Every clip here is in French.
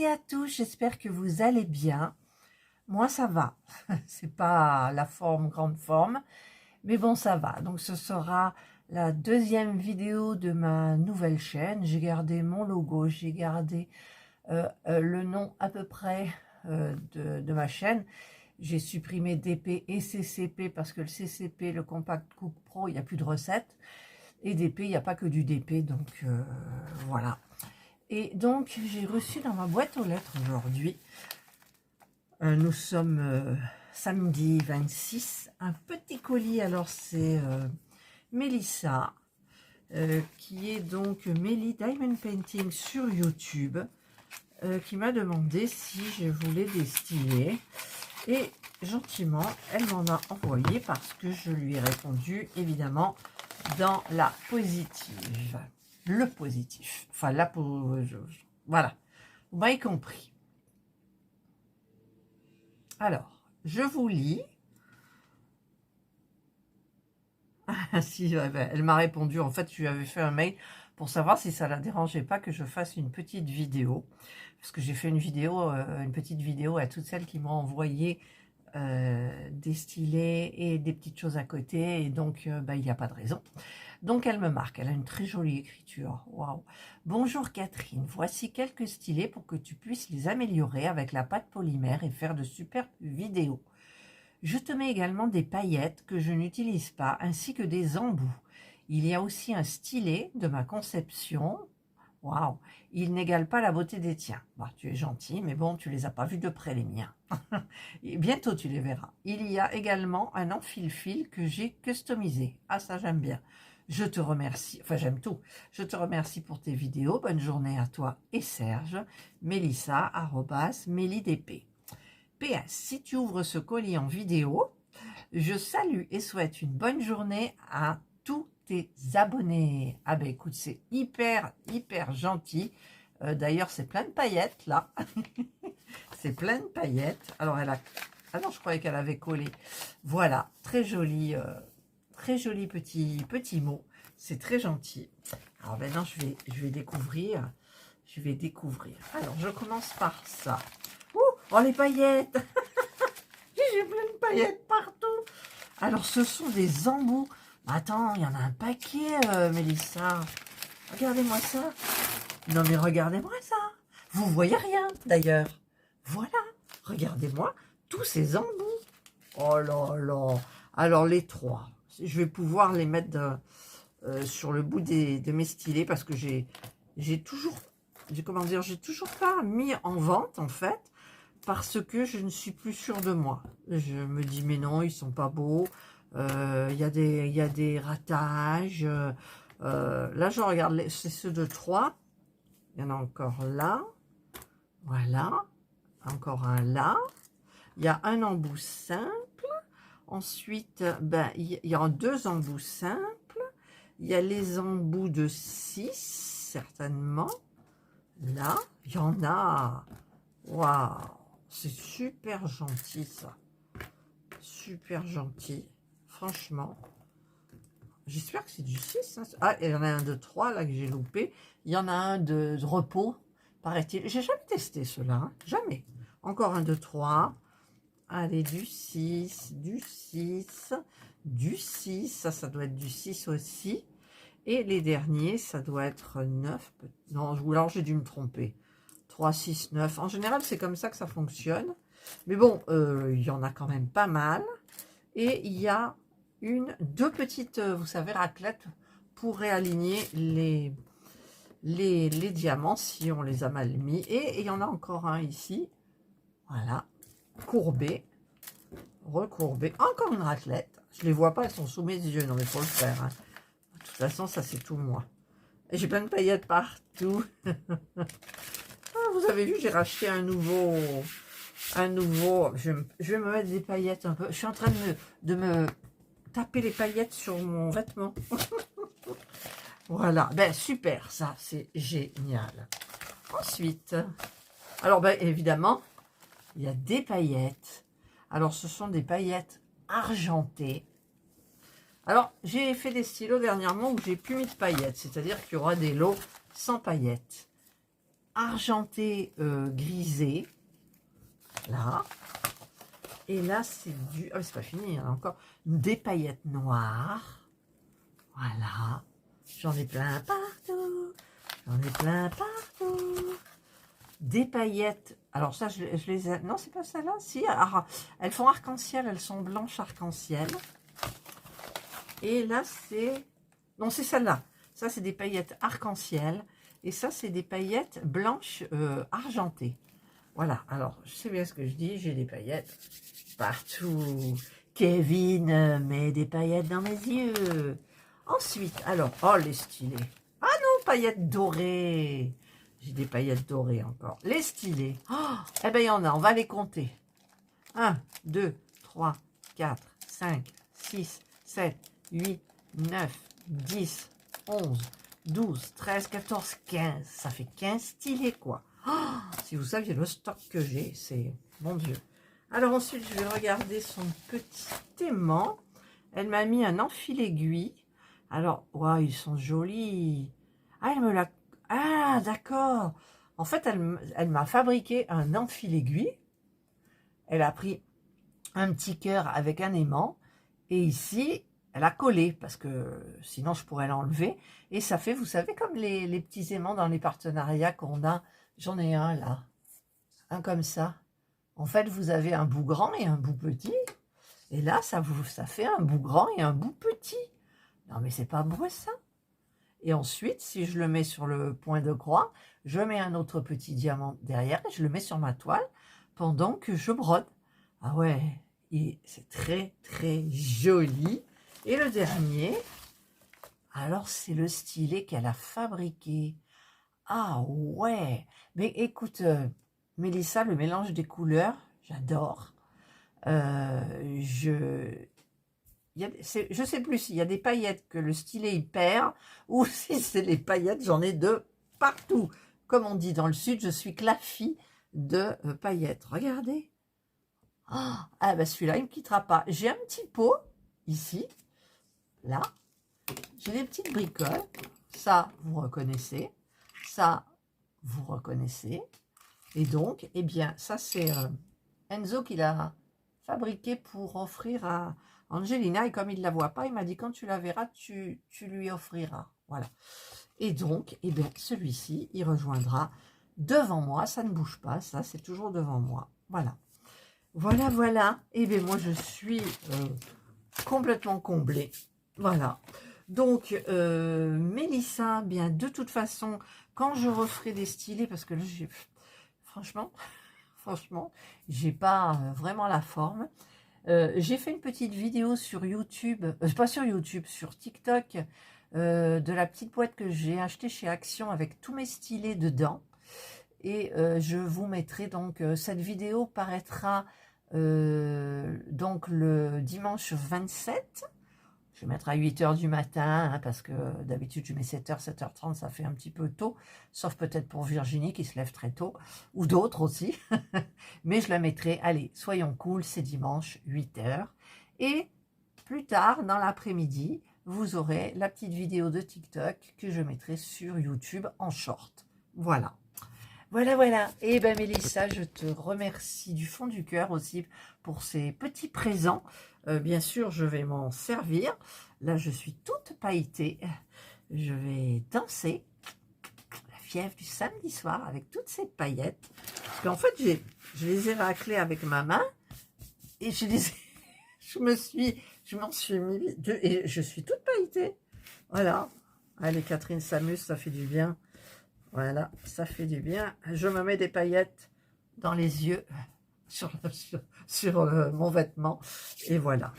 à tous, j'espère que vous allez bien. Moi, ça va. C'est pas la forme, grande forme, mais bon, ça va. Donc, ce sera la deuxième vidéo de ma nouvelle chaîne. J'ai gardé mon logo, j'ai gardé le nom à peu près de ma chaîne. J'ai supprimé DP et CCP parce que le CCP, le Compact Cook Pro, il n'y a plus de recettes. Et DP, il n'y a pas que du DP, donc voilà. Et donc, j'ai reçu dans ma boîte aux lettres aujourd'hui, nous sommes samedi 26, un petit colis. Alors, c'est Mélissa, qui est donc Mélie Diamond Painting sur YouTube, qui m'a demandé si je voulais des stylés. Et gentiment, elle m'en a envoyé parce que je lui ai répondu, évidemment, dans la positive. Le positif. Enfin, voilà. Vous m'avez compris. Alors, je vous lis. Ah, si, elle m'a répondu. En fait, je lui avais fait un mail pour savoir si ça ne la dérangeait pas que je fasse une petite vidéo. Parce que j'ai fait une petite vidéo à toutes celles qui m'ont envoyé des stylés et des petites choses à côté. Et donc, il n'y a pas de raison. Donc, elle me marque. Elle a une très jolie écriture. Waouh. Bonjour Catherine. Voici quelques stylés pour que tu puisses les améliorer avec la pâte polymère et faire de superbes vidéos. Je te mets également des paillettes que je n'utilise pas, ainsi que des embouts. Il y a aussi un stylet de ma conception. Waouh, il n'égale pas la beauté des tiens. Bah, tu es gentil, mais bon, tu les as pas vus de près, les miens. Et bientôt, tu les verras. Il y a également un enfile-fil que j'ai customisé. Ah, ça, j'aime bien. Je te remercie. Enfin, j'aime tout. Je te remercie pour tes vidéos. Bonne journée à toi et Serge. Mélissa, @melidp. PS, si tu ouvres ce colis en vidéo, je salue et souhaite une bonne journée à tous tes abonnés. Ah ben écoute, c'est hyper gentil. D'ailleurs, c'est plein de paillettes là. C'est plein de paillettes. Alors ah non, je croyais qu'elle avait collé. Voilà, très joli petit mot. C'est très gentil. Alors maintenant, je vais découvrir. Alors, je commence par ça. Oh, les paillettes. J'ai plein de paillettes partout. Alors, ce sont des embouts. Attends, il y en a un paquet, Mélissa. Regardez-moi ça. Non, mais regardez-moi ça. Vous voyez rien, d'ailleurs. Voilà. Regardez-moi tous ces embouts. Oh là là. Alors, les trois. Je vais pouvoir les mettre sur le bout de mes stylés parce que j'ai toujours pas mis en vente, en fait, parce que je ne suis plus sûre de moi. Je me dis, mais non, ils sont pas beaux. Il y a des ratages. Là, je regarde, c'est ceux de 3. Il y en a encore là. Voilà. Encore un là. Il y a un embout simple. Ensuite, il y a 2 embouts simples. Il y a les embouts de 6, certainement. Là, il y en a. Waouh! C'est super gentil, ça. Super gentil. Franchement. J'espère que c'est du 6. Hein. Ah, il y en a un de 3, là, que j'ai loupé. Il y en a un de repos, paraît-il. J'ai jamais testé cela. Hein. Jamais. Encore un de 3. Allez, du 6, du 6, du 6. Ça doit être du 6 aussi. Et les derniers, ça doit être 9. Non, alors j'ai dû me tromper. 3, 6, 9. En général, c'est comme ça que ça fonctionne. Mais bon, il y en a quand même pas mal. Et il y a 2 petites, vous savez, raclettes pour réaligner les diamants si on les a mal mis. Et il y en a encore un ici. Voilà. Courbé. Recourbé. Encore une raclette. Je les vois pas, elles sont sous mes yeux. Non, mais il faut le faire. Hein. De toute façon, ça, c'est tout moi. Et j'ai plein de paillettes partout. Vous avez vu, j'ai racheté un nouveau. Je vais me mettre des paillettes un peu. Je suis en train de me taper les paillettes sur mon vêtement. Voilà. Ben, super, ça, c'est génial. Ensuite, alors, évidemment, il y a des paillettes. Alors, ce sont des paillettes argentées. Alors, j'ai fait des stylos dernièrement où j'ai plus mis de paillettes. C'est-à-dire qu'il y aura des lots sans paillettes. argenté grisé. Là. Et là, c'est du... Ah, c'est pas fini, il y en a encore des paillettes noires. Voilà. J'en ai plein partout. J'en ai plein partout. Des paillettes. Alors ça, je les ai... Non, c'est pas celle-là. Si, alors, elles font arc-en-ciel. Elles sont blanches arc-en-ciel. Et là, c'est... Non, c'est celle-là. Ça, c'est des paillettes arc-en-ciel. Et ça, c'est des paillettes blanches argentées. Voilà. Alors, je sais bien ce que je dis. J'ai des paillettes partout. Kevin met des paillettes dans mes yeux. Ensuite, alors, oh, les stylés. Ah non, paillettes dorées. J'ai des paillettes dorées encore. Les stylés. Oh, eh bien, il y en a. On va les compter. 1, 2, 3, 4, 5, 6, 7, 8, 9, 10, 11, 12, 13, 14, 15. Ça fait 15 stylés, quoi. Oh, si vous saviez le stock que j'ai, c'est... Mon Dieu. Alors ensuite, je vais regarder son petit aimant. Elle m'a mis un enfil aiguille. Alors, wow, ils sont jolis. Ah, elle me l'a... Ah, d'accord. En fait, elle m'a fabriqué un enfil aiguille. Elle a pris un petit cœur avec un aimant. Et ici, elle a collé, parce que sinon, je pourrais l'enlever. Et ça fait, vous savez, comme les petits aimants dans les partenariats qu'on a. J'en ai un, là. Un comme ça. En fait, vous avez un bout grand et un bout petit. Et là, ça fait un bout grand et un bout petit. Non, mais c'est pas beau, ça. Et ensuite, si je le mets sur le point de croix, je mets un autre petit diamant derrière et je le mets sur ma toile pendant que je brode. Ah ouais, c'est très, très joli. Et le dernier, alors c'est le stylet qu'elle a fabriqué. Ah ouais, mais écoute, Mélissa, le mélange des couleurs, j'adore. Je sais plus s'il y a des paillettes que le stylet il perd ou si c'est les paillettes, j'en ai de partout. Comme on dit dans le sud, je suis clafie de paillettes. Regardez. Oh, ah ben celui-là, il ne me quittera pas. J'ai un petit pot ici, là. J'ai des petites bricoles. Ça, vous reconnaissez. Ça, vous reconnaissez. Et donc, eh bien, ça c'est Enzo qui l'a fabriqué pour offrir à Angelina. Et comme il ne la voit pas, il m'a dit quand tu la verras, tu lui offriras. Voilà. Et donc, eh bien, celui-ci, il rejoindra devant moi. Ça ne bouge pas, ça, c'est toujours devant moi. Voilà. Voilà, voilà. Et bien, moi, je suis complètement comblée. Voilà. Donc, Mélissa, bien, de toute façon, quand je referai des stylés, parce que là, franchement, j'ai pas vraiment la forme. J'ai fait une petite vidéo sur YouTube, pas sur YouTube, sur TikTok, de la petite boîte que j'ai achetée chez Action avec tous mes stylés dedans. Et je vous mettrai donc, cette vidéo paraîtra donc le dimanche 27. Je vais mettre à 8 h du matin, hein, parce que d'habitude je mets 7 h, 7 h 30, ça fait un petit peu tôt, sauf peut-être pour Virginie qui se lève très tôt, ou d'autres aussi. Mais je la mettrai, allez, soyons cool, c'est dimanche, 8 h. Et plus tard, dans l'après-midi, vous aurez la petite vidéo de TikTok que je mettrai sur YouTube en short. Voilà. Voilà, voilà. Et bien, Mélissa, je te remercie du fond du cœur aussi pour ces petits présents. Bien sûr, je vais m'en servir. Là, je suis toute pailletée. Je vais danser la fièvre du samedi soir avec toutes ces paillettes. Parce qu'en fait, je les ai raclées avec ma main et je m'en suis mis et je suis toute pailletée. Voilà. Allez, Catherine s'amuse, ça fait du bien. Voilà, ça fait du bien. Je me mets des paillettes dans les yeux sur mon vêtement. Et voilà.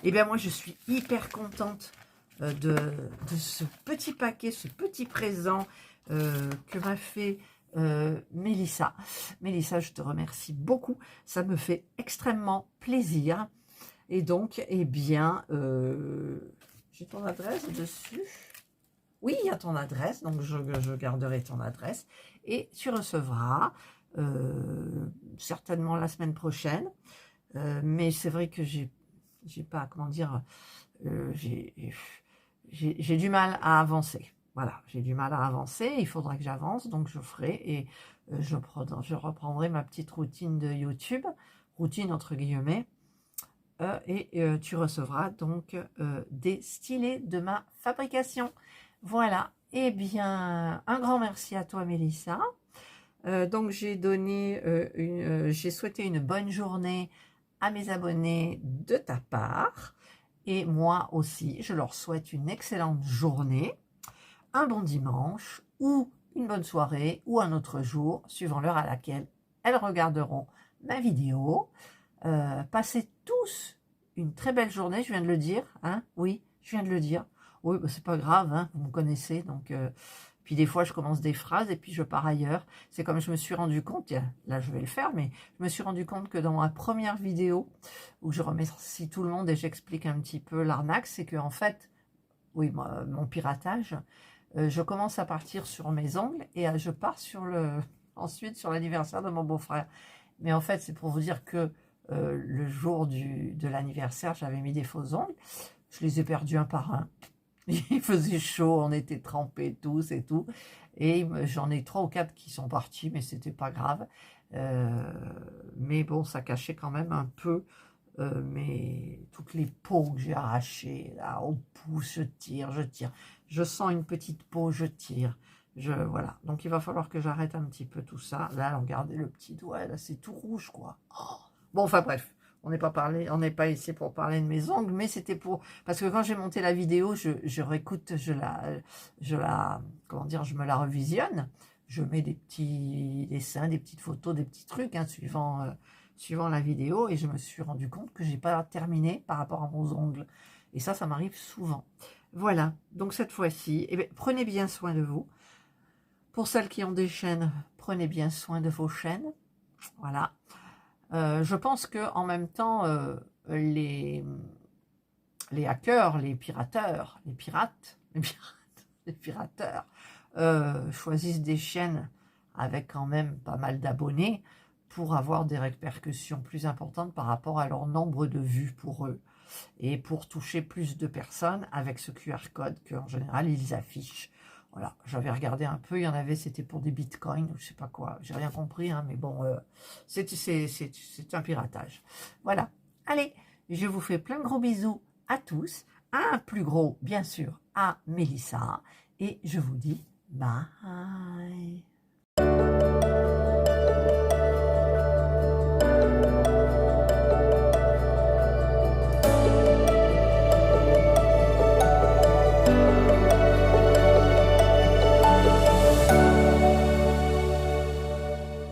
Et bien moi, je suis hyper contente de ce petit paquet, ce petit présent que m'a fait Mélissa. Mélissa, je te remercie beaucoup. Ça me fait extrêmement plaisir. Et donc, eh bien, j'ai ton adresse dessus. Oui, il y a ton adresse, donc je garderai ton adresse. Et tu recevras certainement la semaine prochaine. Mais c'est vrai que j'ai pas, comment dire, j'ai du mal à avancer. voilà, j'ai du mal à avancer, il faudra que j'avance, donc je ferai et je reprendrai ma petite routine de YouTube, routine entre guillemets, tu recevras donc des stylés de ma fabrication. Voilà, eh bien, un grand merci à toi Mélissa. Donc j'ai souhaité une bonne journée à mes abonnés de ta part. Et moi aussi, je leur souhaite une excellente journée, un bon dimanche, ou une bonne soirée, ou un autre jour, suivant l'heure à laquelle elles regarderont ma vidéo. Passez tous une très belle journée, je viens de le dire, hein? Oui, je viens de le dire. Oui, bah, c'est pas grave, hein, vous me connaissez, donc... Puis des fois, je commence des phrases et puis je pars ailleurs. C'est comme je me suis rendu compte, là je vais le faire, mais je me suis rendu compte que dans ma première vidéo, où je remercie tout le monde et j'explique un petit peu l'arnaque, c'est que en fait, oui, mon piratage, je commence à partir sur mes ongles et je pars ensuite sur l'anniversaire de mon beau-frère. Mais en fait, c'est pour vous dire que le jour de l'anniversaire, j'avais mis des faux ongles. Je les ai perdus un par un. Il faisait chaud, on était trempés tous et tout. Et j'en ai 3 ou 4 qui sont partis, mais c'était pas grave. Mais bon, ça cachait quand même un peu toutes les peaux que j'ai arrachées. Là, au pouce, je tire, je tire. Je sens une petite peau, je tire. Voilà. Donc il va falloir que j'arrête un petit peu tout ça. Là, regardez le petit doigt, là, c'est tout rouge, quoi. Oh. Bon, enfin bref. On n'est pas ici pour parler de mes ongles, mais c'était pour... Parce que quand j'ai monté la vidéo, je réécoute, comment dire, je me la revisionne. Je mets des petits dessins, des petites photos, des petits trucs, hein, suivant la vidéo. Et je me suis rendu compte que j'ai pas terminé par rapport à mon ongle. Et ça m'arrive souvent. Voilà, donc cette fois-ci, eh bien, prenez bien soin de vous. Pour celles qui ont des chaînes, prenez bien soin de vos chaînes. Voilà. Je pense que en même temps, les hackers, les pirateurs, choisissent des chaînes avec quand même pas mal d'abonnés pour avoir des répercussions plus importantes par rapport à leur nombre de vues pour eux et pour toucher plus de personnes avec ce QR code qu'en général ils affichent. Voilà, j'avais regardé un peu, il y en avait, c'était pour des bitcoins, ou je sais pas quoi, j'ai rien compris, hein, mais bon, c'est un piratage. Voilà, allez, je vous fais plein de gros bisous à tous, un plus gros, bien sûr, à Mélissa, et je vous dis bye.